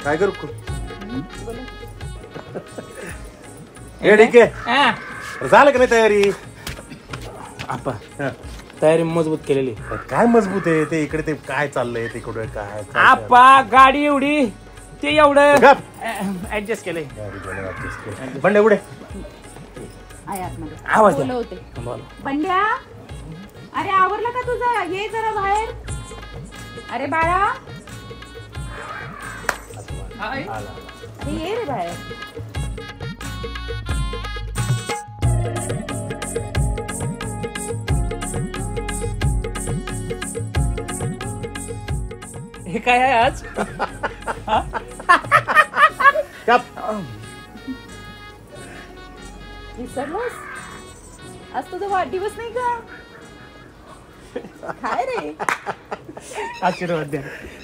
काय करू ठीक आहे झालं का नाही तयारी आपा तयारी मजबूत केलेली काय मजबूत आहे ते इकडे ते काय चाललंय तिकडे काय आपा गाडी एवढी ते एवढं ऍडजस्ट केलंय बंड्या उडे आवाज बंड्या अरे आवरलं का तुझं ये जरा बाहेर अरे बाळा अरे ये रे बाहेर हे काय आहे आज विसरलोस आज तुझा वाढदिवस नाही का काय रे आशीर्वाद द्या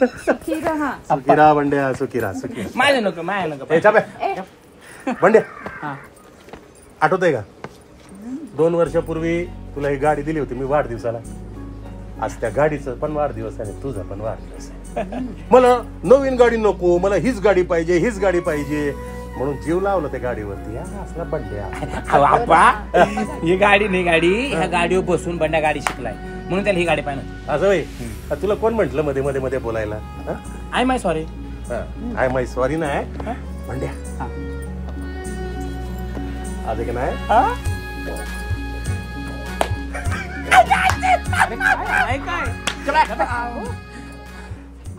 सुखी राहा सुखीरा बंड्या सुखीरा सुखीरा माझ्या नको बंड्या आठवतंय का 2 वर्षापूर्वी तुला ही गाडी दिली होती मी वाढदिवसाला आज त्या गाडीचं पण वाढदिवस आहे तुझा पण वाढदिवस आहे मला नवीन गाडी नको मला हीच गाडी पाहिजे म्हणून जीव लावलं त्या गाडीवरती असला बंड्या ही गाडी नाही गाडी ह्या गाडीवर बसून बंड्या गाडी शिकलाय म्हणून त्याला ही गाडी पाहिजे असं होय तुला कोण म्हंटल मध्ये मध्ये मध्ये बोलायला आय माय सॉरी नाही बंड्या आज की नाही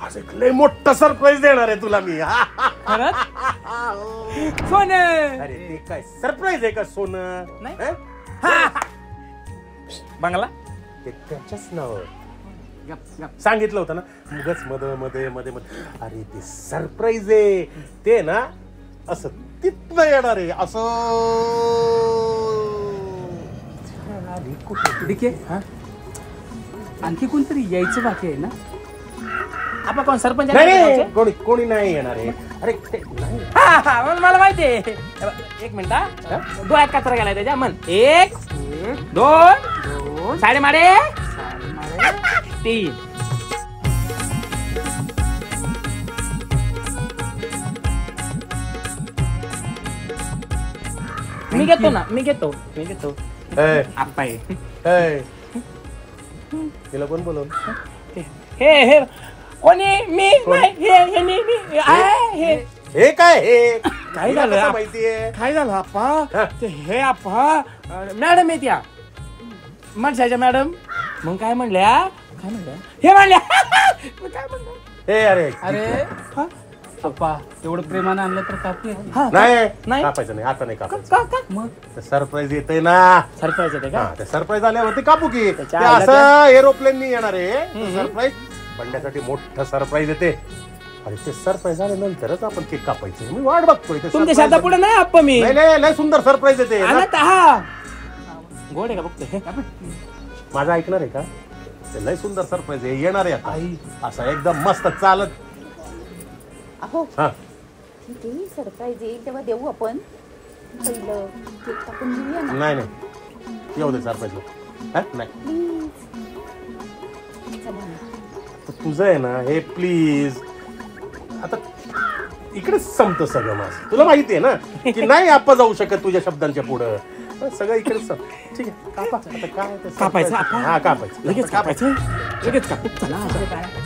आज एक लय मोठा सरप्राईज देणार आहे तुला मी सोन अरे ते काय सरप्राईज आहे का सोनं बंगला ते त्याच्याच नाव सांगितलं होतं ना उगाच मध्ये अरे ते सरप्राईज आहे ते ना असं तिथनं येणार आहे असं आणखी कोणतरी यायचं बाकी आहे ना आपण कोण सरपंच कोणी नाही येणार आहे अरे मला माहिती आहे 1 मिनिट डोळ्यात कचरा गेलाय त्याच्या मन 1 2 साडे माडे 3 मी घेतो आप्पा तिला कोण बोलवलं हे कोणी मी हे काय काय झालं माहितीये काय झालं आप्पा हे आप्पा मॅडम आहे त्या मनशाच्या मॅडम मग काय म्हणल्या हे म्हणल्या काय म्हणलं हे अरे अप्पा एवढं प्रेमानं आणलं तर कापू नाही कापायचं नाही आता नाही कापायचं मग सरप्राईज येते ना सरप्राईज येते का सरप्राईज आल्यावरती कापू की असं एरोप्लेन नाही येणार आहे सरप्राईज बंड्यासाठी मोठं सरप्राईज येते अरे ते सरप्राईज आल्यानंतरच आपण केक कापायचं मी वाट बघतोय तुमच्या शाता पुढे नाही आप्पा मी लय सुंदर सरप्राईज येते गोड आहे का बघतोय माझं ऐकणार आहे का ते लय सुंदर सरप्राईज आहे येणार आहे आता असं एकदम मस्त चालत अहो ते सरप्राईज येईल तेव्हा देऊ आपण पहिलं केक कापून घेऊया ना नाही येऊ दे सरप्राईज नाही तुझं आहे ना हे प्लीज आता इकडे संपतं सगळं माझं तुला माहिती आहे ना की नाही आपण जाऊ शकत तुझ्या शब्दांच्या पुढं सगळं इकडे ठीक आहे कापा आता काय कापायचं हा कापायचं लगेच कापू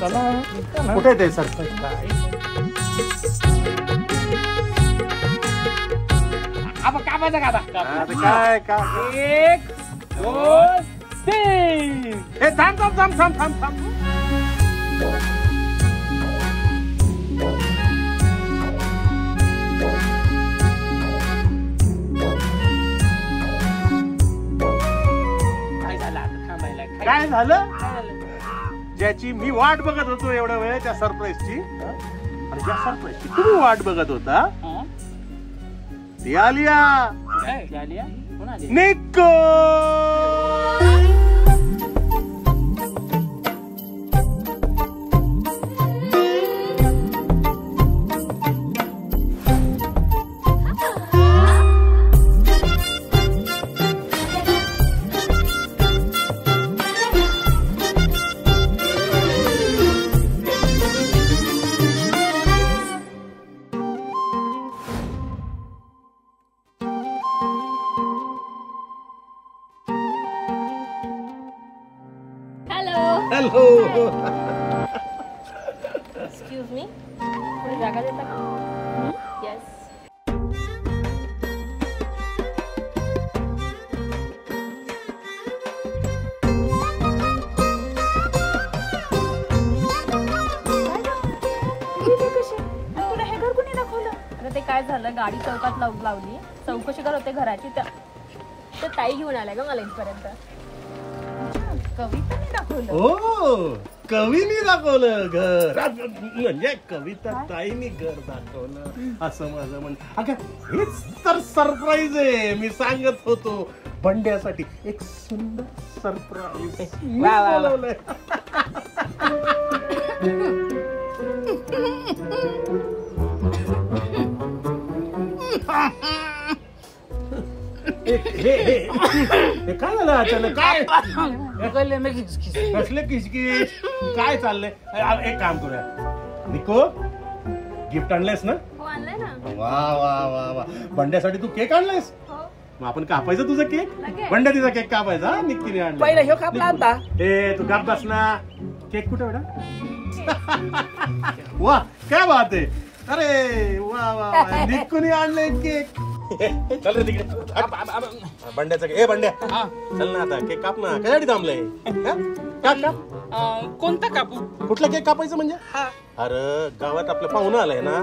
चला कुठे ते सरप्राईज काय 1 2 3 हे थांब काय झालं ज्याची मी वाट बघत होतो एवढ्या वेळ त्या सरप्राईजची आणि ज्या सरप्राईजची तुम्ही वाट बघत होता ती आलिया निको हॅलो. एक्सक्यूज मी, थोडी जागा देता का? येस. तुला हे घर कोणी दाखवलं? आता ते काय झालं, गाडी चौकात लावली, चौकशी करत होते घराची, तर ताई घेऊन आल्या का मला इथपर्यंत. कविताने दाखवलं. हो, कवीनी दाखवलं घर, म्हणजे कविता ताईनी घर दाखवलं असं माझं म्हण. अगं हेच तर सरप्राईज आहे. मी सांगत होतो बंड्यासाठी एक सुंदर सरप्राईज बोलवलंय. हे काय झालं अचानक? काय कसले किसकिस? काय चाललंय? एक काम करूया, निको गिफ्ट आणलंयस ना? हो, आणलंय ना. वा वा वा वा. बंड्यासाठी तू केक आणलायस? हो. मग आपण कापायचं तुझा केक? लगेच. बंड्या तिचा केक कापायचा. निक्कीने आणला. पहिला ह्यो कापला होता. ए तू काप बस ना. केक कुठे बेटा? वा काय बात आहे. अरे वा वा वा. निक्कूने आणलंय केक. चल रे तिकडे. बंड्याचा केक. ए बंड्या चल ना आता केक काप ना. कशासाठी थांबलंय? काप काप. कोणता कापू? कुठला केक कापायचं म्हणजे? अरे गावात आपलं पाहुणं आलंय ना,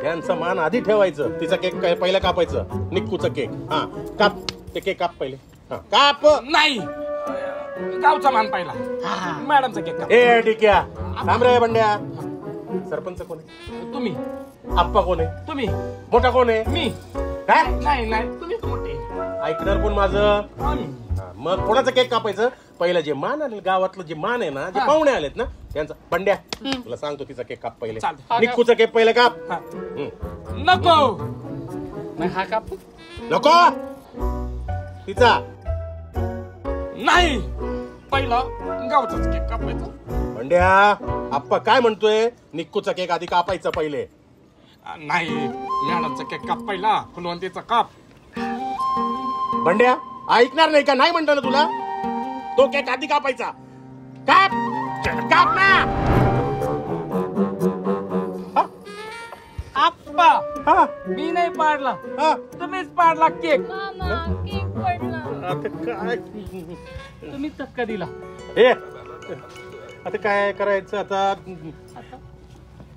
त्यांचा मान आधी ठेवायचं. तिचा केक पहिला कापायचं. निक्कूचा केक. हा काप ते केक काप पहिले. हा काप. नाही, गावचा मान पाहिला. मॅडमचा केक काप. ए डिक्या थांब रे बंड्या. सरपंच कोण आहे? तुम्ही. आप्पा कोण आहे? तुम्ही. मोठा कोण आहे? मी. काय नाही तुम्ही मोठे. ऐकणार कोण माझं? आम्ही. मग कोणाचा केक कापायचं? पहिलं जे मान आले गावातलं जे मान आहे ना, जे पाहुणे आलेत ना त्यांचा. बंड्या तुला सांगतो तिचा केक काप पहिले. चालतं. निक्कूचा केक पहिले काप. नको. नाही हा कापू. नको तिचा. नाही, पहिला गावचाच केक कापायचा. बंड्या आप्पा काय म्हणतोय? निक्कूचा केक आधी कापायचा पहिले. नाही, मॅडमचा केक काप पहिला. फुलवंतीचा काप. बंड्या ऐकणार नाही का? नाही म्हणतो ना तुला. तो केक आधी कापायचा. काप काप ना. आप्पा हा मी नाही पाडला, हा. तुम्हीच पाडला केक. मामा, केक पडला. आता काय तुम्ही चक्का दिला. ए आता काय करायचं आता?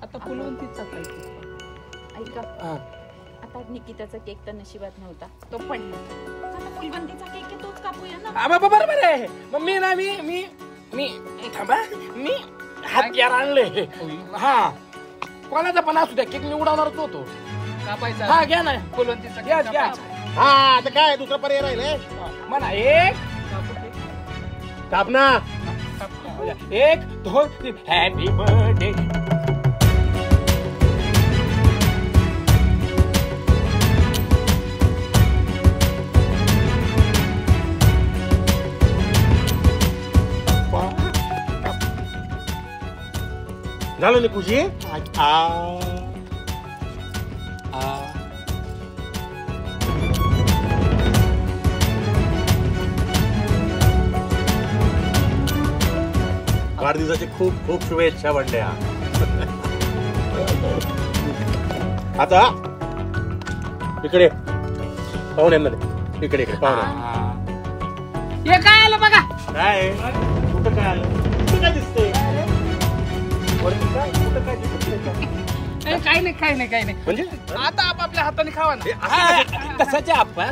आता फुलवंतीचा खायचं. ऐका, आता निकिताचा केक तर नशिबात नव्हता, तो पडला. आता फुलवंतीचा केक आहे, तोच कापूया ना. बरोबर आहे. मग मी ना मी थांबा, मी हत्यार आणले. हा कोणाचा पण असू द्या, केक मी उडवणारच होतो. कापायचा. हा घ्या ना फुलवंतीचा. घ्या. हा आता काय दुसरा पर्याय राहिले? म्हणा एक काप ना. एक दोन तीन. Happy birthday. झालं निकुजी? वाढदिवसाची खूप खूप शुभेच्छा बंड्या. आता इकडे पाहुण्यांना दे. इकडे पाहुण्या. हे काय आलं बघा. काय कुठं काय आलं? कुठं काय दिसतंय? वरती काय कुठं काय दिसतंय? काही नाही म्हणजे आता आपापल्या हाताने खावा ना. कशाचे आप्पा?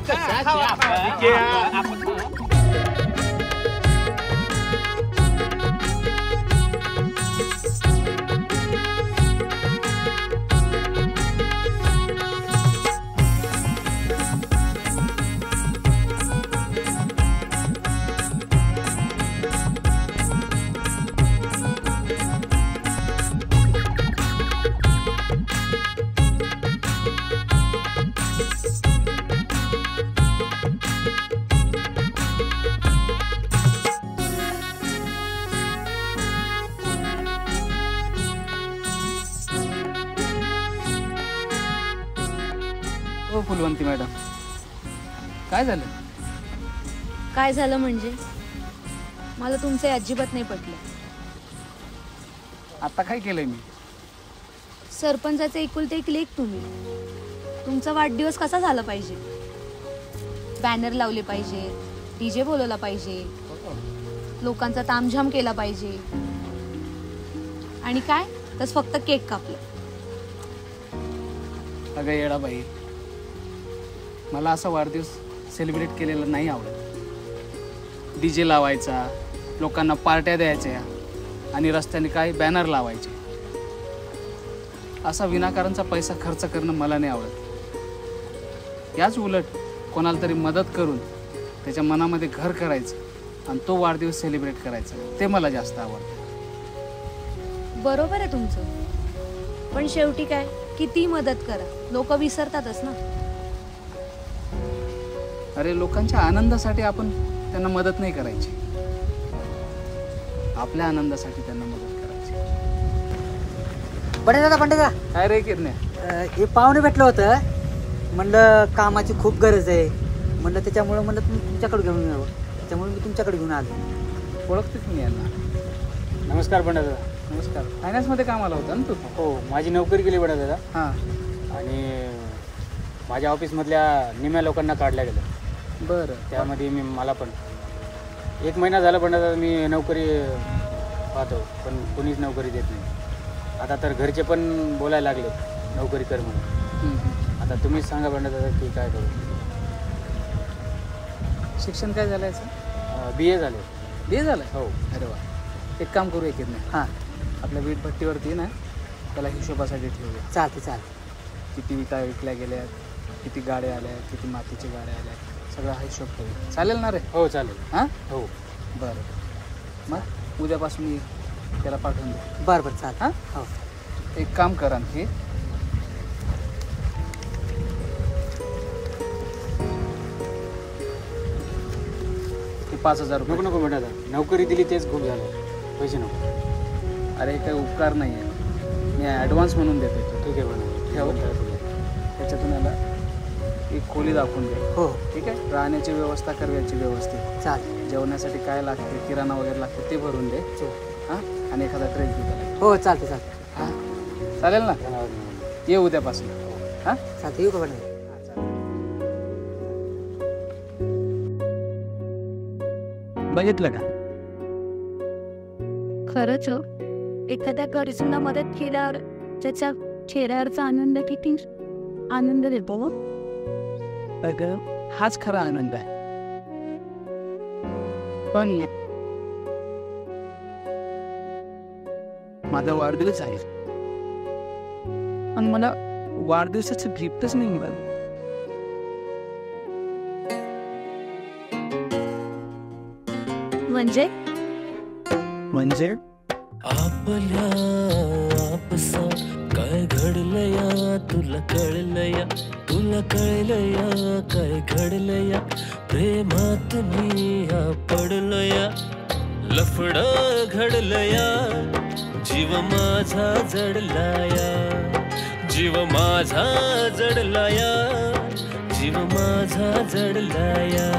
हो फुलवंती मॅडम, काय झालं? काय झालं म्हणजे मला तुमचे अजिबात नाही पटलं. आता काय केलंय मी? सरपंचाचे एकुलते एक लेख तुम्ही. तुमचा वाढदिवस कसा झाला पाहिजे? बॅनर लावले पाहिजे, डीजे बोलवला पाहिजे, लोकांचा तामझाम केला पाहिजे. आणि काय तस फक्त केक कापला. अगं येडाबाई, मला असा वाढदिवस सेलिब्रेट केलेला नाही आवडत. डीजे लावायचा, लोकांना पार्ट्या द्यायच्या आणि रस्त्याने काय बॅनर लावायचे. असा विनाकारणचा पैसा खर्च करणं मला नाही आवडत. याच उलट कोणाला तरी मदत करून त्याच्या मनामध्ये घर करायचं आणि तो वाढदिवस सेलिब्रेट करायचा, ते मला जास्त आवडतं. बरोबर आहे तुमचं, पण शेवटी काय, किती मदत करा लोक विसरतातच ना. अरे लोकांच्या आनंदासाठी आपण त्यांना मदत नाही करायची, आपल्या आनंदासाठी त्यांना मदत करायची. पंडिता काय रे किरण्या? हे पाहुणे भेटलं होतं, म्हणलं कामाची खूप गरज आहे, म्हणलं त्याच्यामुळे म्हणलं तुम्ही तुमच्याकडे घेऊन यावं, त्याच्यामुळे मी तुमच्याकडे घेऊन आलो. ओळखतेच मी यांना. नमस्कार बंडा दादा. नमस्कार. फायनान्समध्ये कामाला होता ना तू? हो, माझी नोकरी केली बंडा दादा. हां. आणि माझ्या ऑफिसमधल्या निम्या लोकांना काढल्या गेलं. बरं. त्यामध्ये मला पण 1 महिना झाला बंडा दादा मी नोकरी पाहतो, पण कोणीच नोकरी देत नाही. आता तर घरचे पण बोलायला लागले नोकरी कर म्हणून. आता तुम्हीच सांगा बंडा दादा की काय करू. शिक्षण काय झालं याचं? BA झाले. BA झालं? हो. अरे वा. एक काम करूया किरण्या, हां आपल्या वीटभट्टीवरती ना त्याला हिशोबासाठी ठेवूया. चालते. किती विटा विकल्या गेल्यात, किती गाड्या आल्या, किती मातीच्या गाड्या आल्या, सगळा हिशोब ठेवूया. चालेल ना रे? हो चालेल. हां. हो. बरं. मग उद्यापासून मी त्याला पाठवून दे. बरं चालेल. हां. हो. एक काम कर आणखी, ते 5,000 रुपये. नको बंडा दादा, नोकरी दिली तेच खूप झालं, पैसे नको. अरे काही उपकार नाही आहे, मी ॲडव्हान्स म्हणून देतो. ठीक आहे बंडा. ठेव. त्याच्यातून याला एक खोली दाखवून दे. हो ठीक आहे. राहण्याची व्यवस्था करण्याची व्यवस्थित, चालेल. जेवणासाठी काय लागते, किराणा वगैरे लागते ते भरून दे. हां. आणि एखादा ड्रेस दे. हो चालते. हां चालेल ना? ये उद्यापासून. हां चालते. येऊ का बंडा? बघितलं का? खरंच एखाद्या गरजूंना मदत केल्यावर त्याच्या चेहऱ्यावरचा आनंद किती आनंद देतो. अगं हाच खरा आनंद आहे. पण माझा वाढदिवस आहे आणि मला वाढदिवसाचं गिफ्टच नाही मिळालं. म्हणजे आपल्या आपसा काय घडलया, तुला कळलया, तुला कळलया काय घडलया, प्रेमात मी पडलया, लफड घडलया, जीव माझा जडलाया, जीव माझा जडलाया, जीव माझा जडलाया.